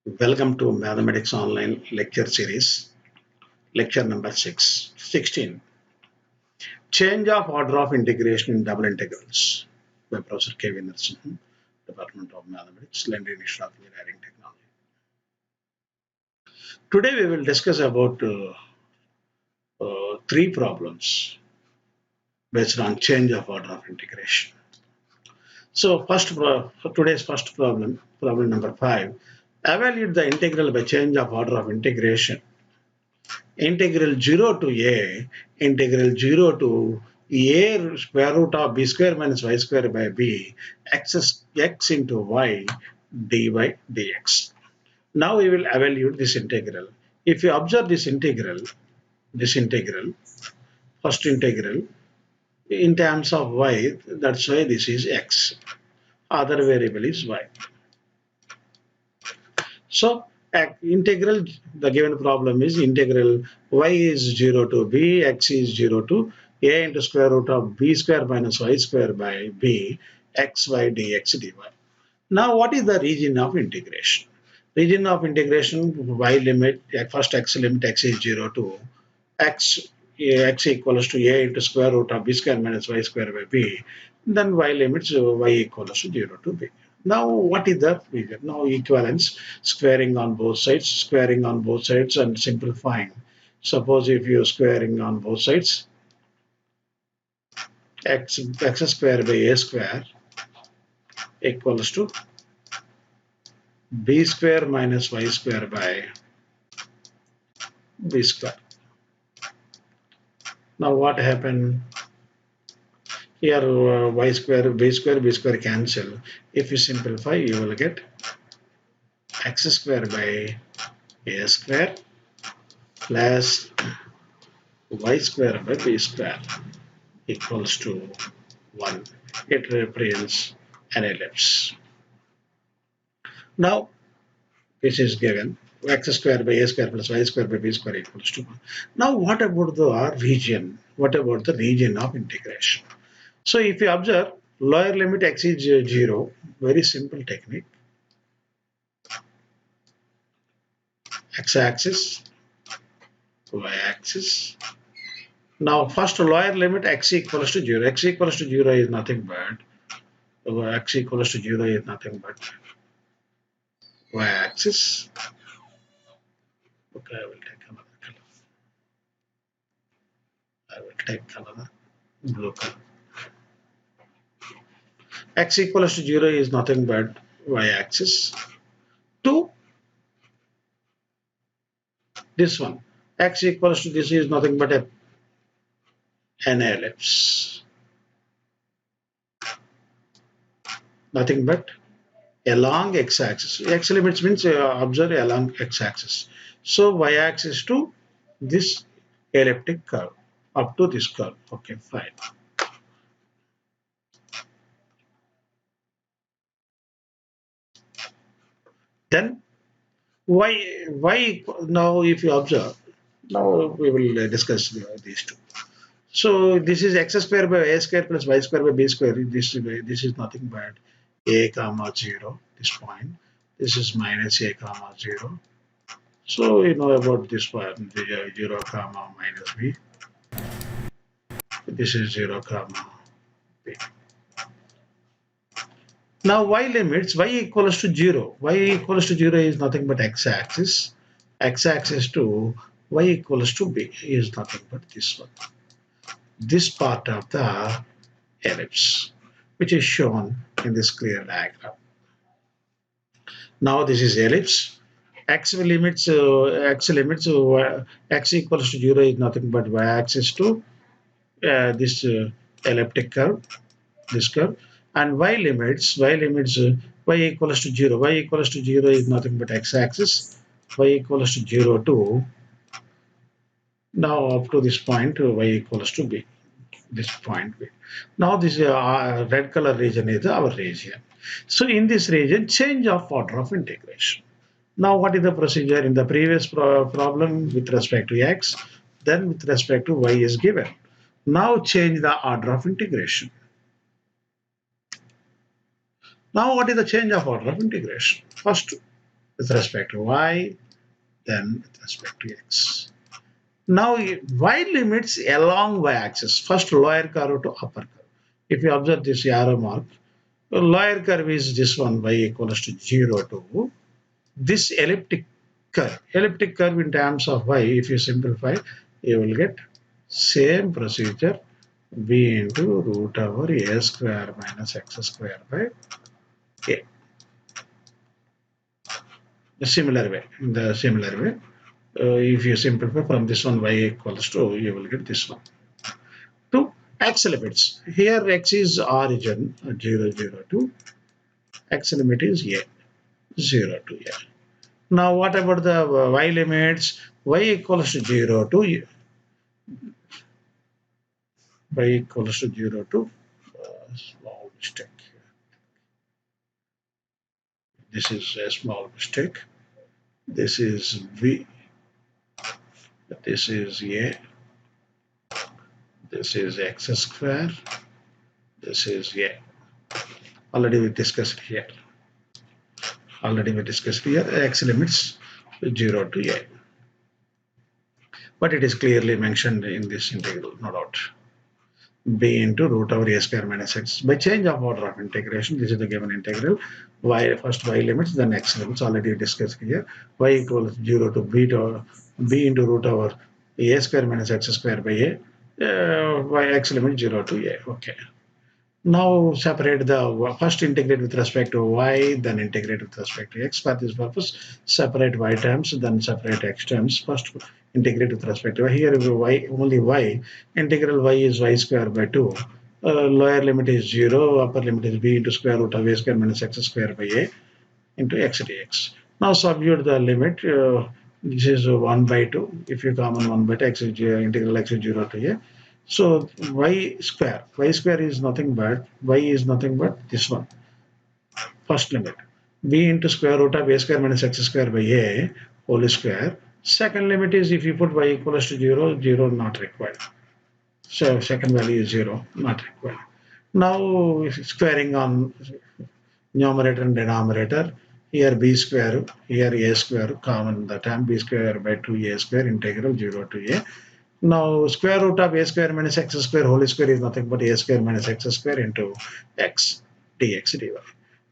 Welcome to Mathematics Online lecture series, lecture number 16. Change of order of integration in double integrals by Professor K. Vinarsan, Department of Mathematics, London Institute of Engineering Technology. Today we will discuss about three problems based on change of order of integration. So today's first problem number 5, evaluate the integral by change of order of integration. Integral 0 to a, integral 0 to a square root of b square minus y square by b, x into y dy dx. Now we will evaluate this integral. If you observe this integral, first integral, in terms of y, that's why this is x. Other variable is y. So integral, the given problem is integral y is 0 to b, x is 0 to a into square root of b square minus y square by b, xy dx dy. Now what is the region of integration? Region of integration, y limit, first x limit x is 0 to x equals to a into square root of b square minus y square by b, then y limits y equals to 0 to b. Now what is the region? Now equivalence, squaring on both sides and simplifying. Suppose if you are squaring on both sides, x square by a square equals to b square minus y square by b square. Now what happened? Here y square, b square cancel. If you simplify, you will get x square by a square plus y square by b square equals to 1. It represents an ellipse. Now this is given x square by a square plus y square by b square equals to 1. Now what about the region? What about the region of integration? So if you observe, lower limit x is 0, very simple technique. X-axis, y-axis. Now first lower limit x equals to 0. X equals to 0 is nothing but y-axis. Okay, I will take another color. I will take another blue color. X equals to 0 is nothing but y-axis. To this one, x equals to this is nothing but an ellipse. Nothing but along x-axis. X limits means observe along x-axis. So y-axis to this elliptic curve, up to this curve. Okay, fine. Then y now if you observe, now we will discuss these two. So this is x square by a square plus y square by b square. This is nothing but a comma 0, this point. This is minus a comma 0. So you know about this one, the 0 comma minus b. This is 0 comma b. Now y limits, y equals to 0. Y equals to 0 is nothing but x-axis. X-axis to y equals to b is nothing but this one. This part of the ellipse, which is shown in this clear diagram. Now this is ellipse. X limits x equals to 0 is nothing but y-axis to this elliptic curve, this curve, and y limits y equals to 0. Y equals to 0 is nothing but x-axis. Y equals to 0 to now up to this point y equals to b. This point B. Now this red color region is our region. So in this region, change of order of integration. Now what is the procedure? In the previous problem with respect to x, then with respect to y is given. Now change the order of integration. Now what is the change of order of integration? First, with respect to y, then with respect to x. Now, y limits along y-axis, first lower curve to upper curve. If you observe this arrow mark, the lower curve is this one, y equals to 0 to this elliptic curve. Elliptic curve in terms of y, if you simplify, you will get same procedure, b into root over a square minus x square by a. The similar way, in the similar way, if you simplify from this one y equals to, you will get this one. To x limits, here x is origin 0, 0 to x limit is a 0 to a. Now what about the y limits? Y equals to 0 to y equals to 0 to small mistake. This is a small mistake. This is v. This is a. This is x square. This is a. Already we discussed here. X limits 0 to a. But it is clearly mentioned in this integral, no doubt. B into root over a square minus x. By change of order of integration, this is the given integral. Y, first y limits, then x limits, already discussed here. Y equals 0 to b into root over a square minus x square by a. Y x limit 0 to a. Okay. Now separate the, first integrate with respect to y, then integrate with respect to x. For this purpose, separate y terms, then separate x terms. First integrate with respect to y. Here y, only y. Integral y is y square by 2. Lower limit is 0, upper limit is b into square root of a square minus x square by a into x dx. Now substitute the limit. This is 1 by 2. If you common 1 by 2, x is integral x is 0 to a. So y square is nothing but this one, first limit, b into square root of a square minus x square by a whole square. Second limit is, if you put y equals to 0, 0 not required. So second value is 0, not required. Now squaring on numerator and denominator, here b square, here a square, common the term, b square by 2a square integral 0 to a. Now square root of a square minus x square whole square is nothing but a square minus x square into x dx dy.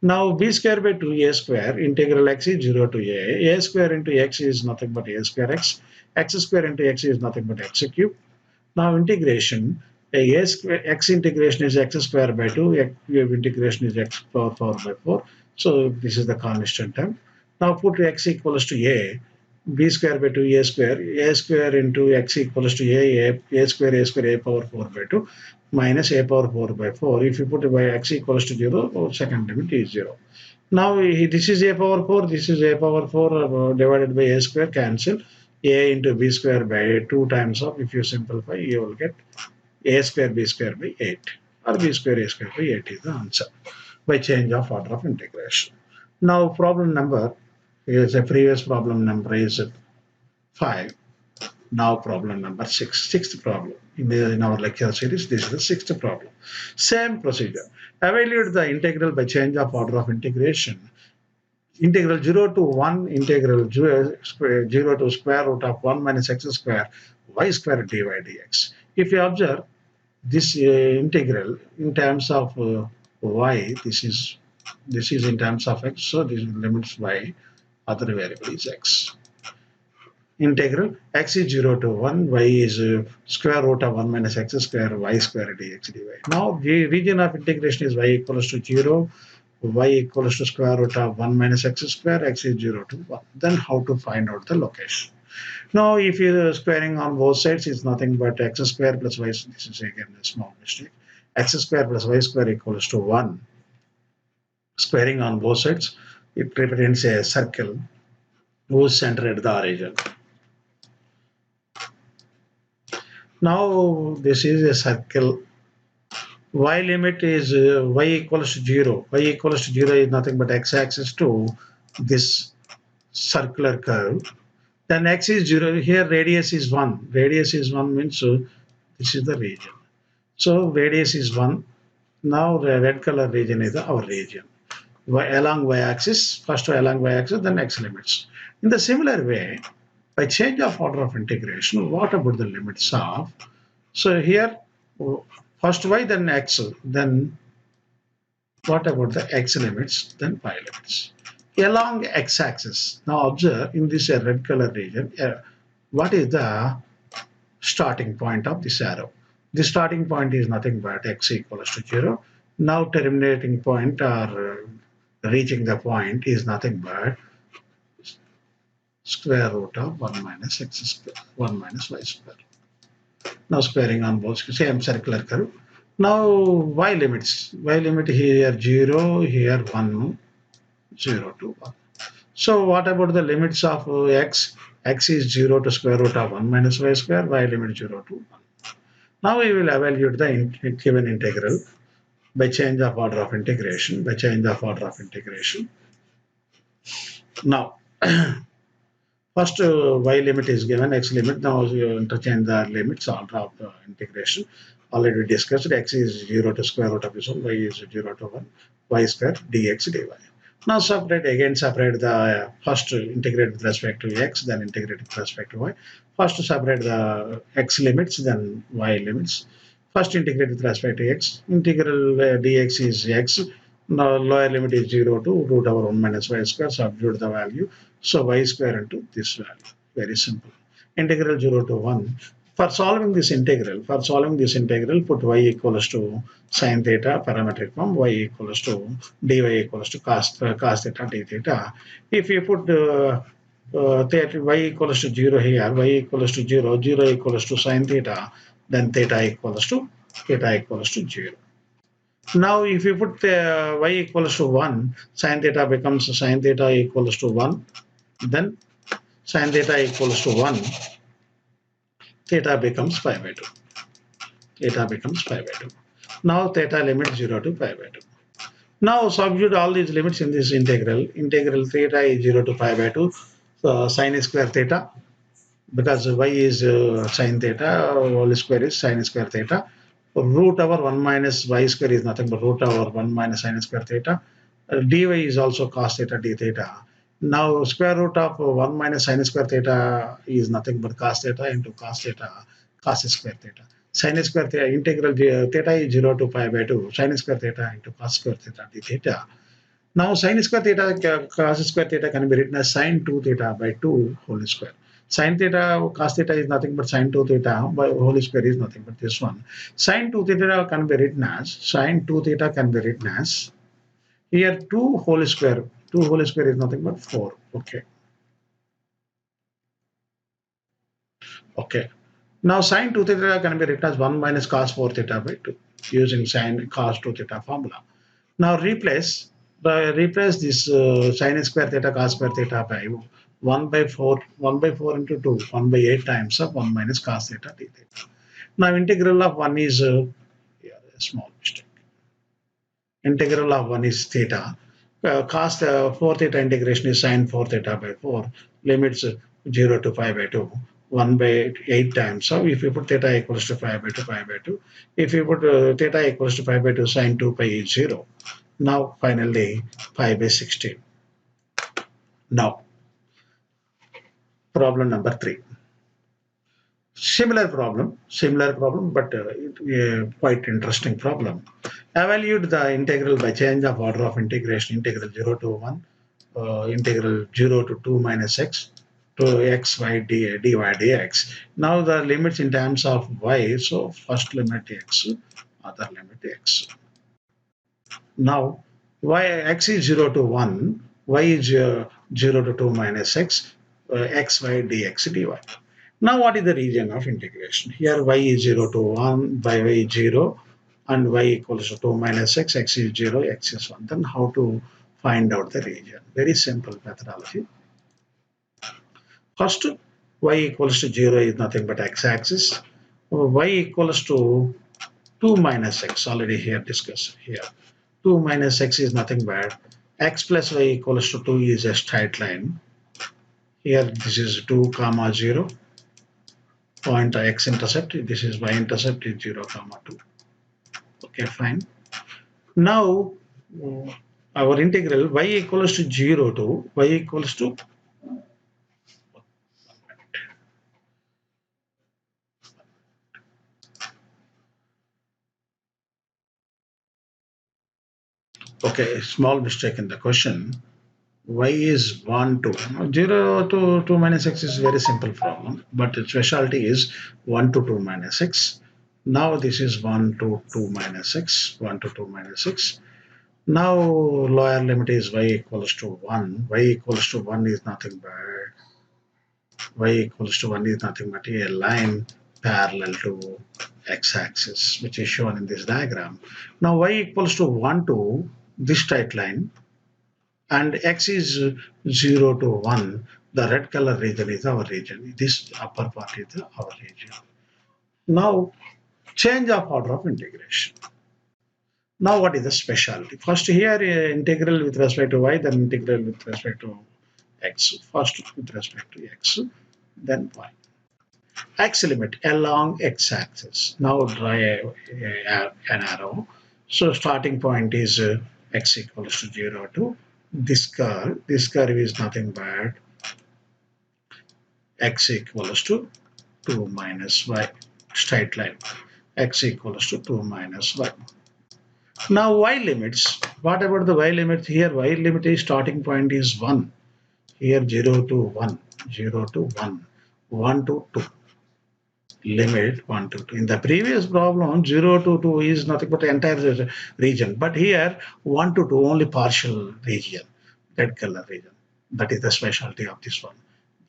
Now b square by 2a square integral x is 0 to a square into x is nothing but a square x square into x is nothing but x cube. Now integration, a square x integration is x square by 2, x cube integration is x power 4 by 4. So this is the constant term. Now put x equals to a, b square by 2 a square into x equals to a square a power 4 by 2 minus a power 4 by 4. If you put by x equals to 0, second limit is 0. Now this is a power 4, this is a power 4 divided by a square, cancel. A into b square by 2 times of, if you simplify, you will get a square b square by 8, or b square a square by 8 is the answer by change of order of integration. Now problem number is, a previous problem number is 5. Now problem number 6, sixth problem. In our lecture series, this is the sixth problem. Same procedure. Evaluate the integral by change of order of integration. Integral 0 to 1, integral 0 to square root of 1 minus x square y square dy dx. If you observe this integral in terms of y, this is in terms of x, so this limits y, other variable is x. Integral x is 0 to 1, y is square root of 1 minus x square y square dx dy. Now the region of integration is y equals to 0, y equals to square root of 1 minus x square, x is 0 to 1. Then how to find out the location? Now if you are squaring on both sides, it's nothing but x square plus y, this is again a small mistake, x square plus y square equals to 1. Squaring on both sides, it represents a circle whose center at the origin. Now this is a circle. Y limit is y equals to 0. Y equals to 0 is nothing but x-axis to this circular curve. Then x is 0. Here radius is 1. Radius is 1 means this is the region. So radius is 1. Now the red color region is our region. along y-axis, first along y-axis, then x limits. In the similar way, by change of order of integration, what about the limits of? So here, first y, then x, then what about the x limits, then y limits? Along x-axis. Now observe in this red color region, what is the starting point of this arrow? The starting point is nothing but x equals to 0. Now terminating point or reaching the point is nothing but square root of 1 minus x square, 1 minus y square. Now squaring on both, same circular curve. Now y limits. Y limit here 0, here 1, 0 to 1. So what about the limits of x? X is 0 to square root of 1 minus y square, y limit 0 to 1. Now we will evaluate the given integral by change of order of integration, Now, first y limit is given, x limit. Now you interchange the limits, order of the integration. Already discussed, x is 0 to square root of this one, y is 0 to 1, y square dx dy. Now separate the first integrate with respect to x, then integrate with respect to y. First separate the x limits, then y limits. First integrate with respect to x. Integral dx is x. Now lower limit is 0 to root over 1 minus y square. Substitute the value. So y square into this value. Very simple. Integral 0 to 1. For solving this integral, put y equals to sine theta, parametric form, y equals to dy equals to cos theta d theta. If you put theta, y equals to 0 here, y equals to 0, 0 equals to sine theta, then theta equals to 0. Now if you put y equals to 1, sine theta becomes sine theta equals to 1, then sine theta equals to 1, theta becomes pi by 2. Now theta limit 0 to pi by 2. Now substitute all these limits in this integral. Integral theta is 0 to pi by 2, sine square theta, because y is sine theta, whole square is sine square theta. Root over 1 minus y square is nothing but root over 1 minus sine square theta. Dy is also cos theta d theta. Now square root of 1 minus sine square theta is nothing but cos theta into cos theta, cos square theta. Sine square theta, integral theta is 0 to pi by 2, sine square theta into cos square theta d theta. Now sine square theta, cos square theta can be written as sine 2 theta by 2 whole square. Sine theta, cos theta is nothing but sine 2 theta by whole square is nothing but this one. Sine 2 theta can be written as, here 2 whole square. 2 whole square is nothing but 4. Okay. Now sine 2 theta can be written as 1 minus cos 4 theta by 2 using sine cos 2 theta formula. Now replace this sine square theta cos square theta by 1 by 4 into 2, 1 by 8 times of 1 minus cos theta d theta. Now integral of 1 is here, a small mistake. Integral of 1 is theta. Cos 4 theta integration is sine 4 theta by 4. Limits 0 to pi by 2. 1 by 8 times. So if you put theta equals to pi by 2. If you put theta equals to pi by 2, sine 2 pi is 0. Now finally pi by 16. Now problem number 3. Similar problem, but quite interesting problem. Evaluate the integral by change of order of integration. Integral 0 to 1, integral 0 to 2 minus x to x y dy dx. Now the limits in terms of y. So first limit x, other limit x. Now x is 0 to 1, y is 0 to 2 minus x, x y dx dy. Now what is the region of integration? Here y is 0 to 1, by y is 0, and y equals to 2 minus x, x is 0, x is 1. Then how to find out the region? Very simple methodology. First, y equals to 0 is nothing but x-axis. Y equals to 2 minus x, already here discussed here. 2 minus x is nothing but x plus y equals to 2 is a straight line. Here this is 2 comma 0. Point x intercept, this is y intercept is 0 comma 2. Okay, fine. Now our integral y equals to 0 to y equals to okay, small mistake in the question. Y is 1 2. 0 to 2 minus x is very simple problem, but the specialty is 1 to 2 minus x. Now this is 1 to 2 minus x, 1 to 2 minus x. Now lower limit is y equals to 1. Y equals to 1 is nothing but y equals to 1 is nothing but a line parallel to x-axis, which is shown in this diagram. Now y equals to 1 to this straight line and x is 0 to 1. The red color region is our region. This upper part is our region. Now change of order of integration. Now what is the specialty? First here integral with respect to y, then integral with respect to x. First with respect to x, then y. X limit along x-axis. Now draw an arrow. So starting point is x equals to 0 to this curve. This curve is nothing but x equals to 2 minus y. Straight line. X equals to 2 minus y. Now y limits. What about the y limit? Here y limit is starting point is 1. Here 0 to 1. 0 to 1. 1 to 2. Limit 1 to 2. In the previous problem, 0 to 2 is nothing but the entire region. But here, 1 to 2 only partial region, red color region. That is the specialty of this one.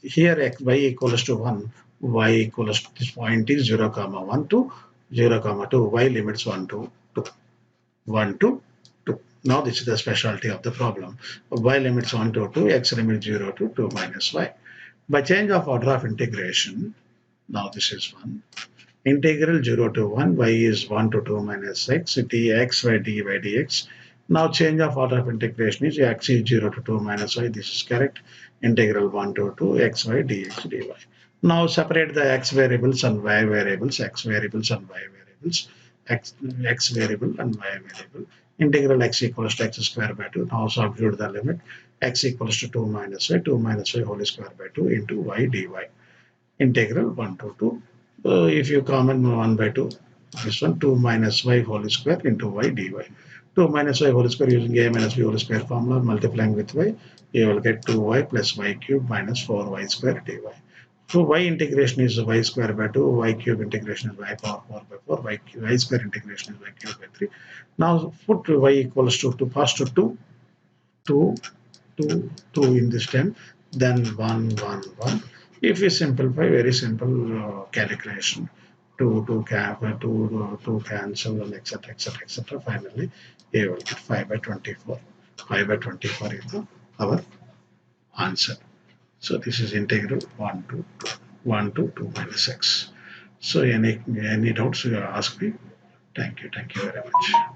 Here, y equals to 1, y equals to this point is 0, comma 1 to 0, comma 2, y limits 1 to 2. 1 to 2. Now, this is the specialty of the problem. Y limits 1 to 2, x limits 0 to 2 minus y. By change of order of integration, now this is 1. Integral 0 to 1, y is 1 to 2 minus x, dx by dy dx. Now change of order of integration is x is 0 to 2 minus y. This is correct. Integral 1 to 2 x by dx dy. Now separate the x variables and y variables, x variables and y variables, x variable and y variable. Integral x equals to x square by 2. Now substitute the limit x equals to 2 minus y whole square by 2 into y dy. Integral 1 to 2. If you common 1 by 2, this one 2 minus y whole square into y dy. 2 minus y whole square using a minus b whole square formula multiplying with y, you will get 2y plus y cube minus 4y square dy. So y integration is y square by 2, y cube integration is y power 4 by 4, y square integration is y cube by 3. Now put y equals to first to 2, 2, 2, 2 in this term, then 1, 1, 1. If we simplify, very simple calculation, 2 cancel and etc. etc. etc. Finally, you will get 5 by 24. 5 by 24 is our answer. So this is integral 1 to 2, 1 to 2 minus x. So any doubts you ask me. Thank you very much.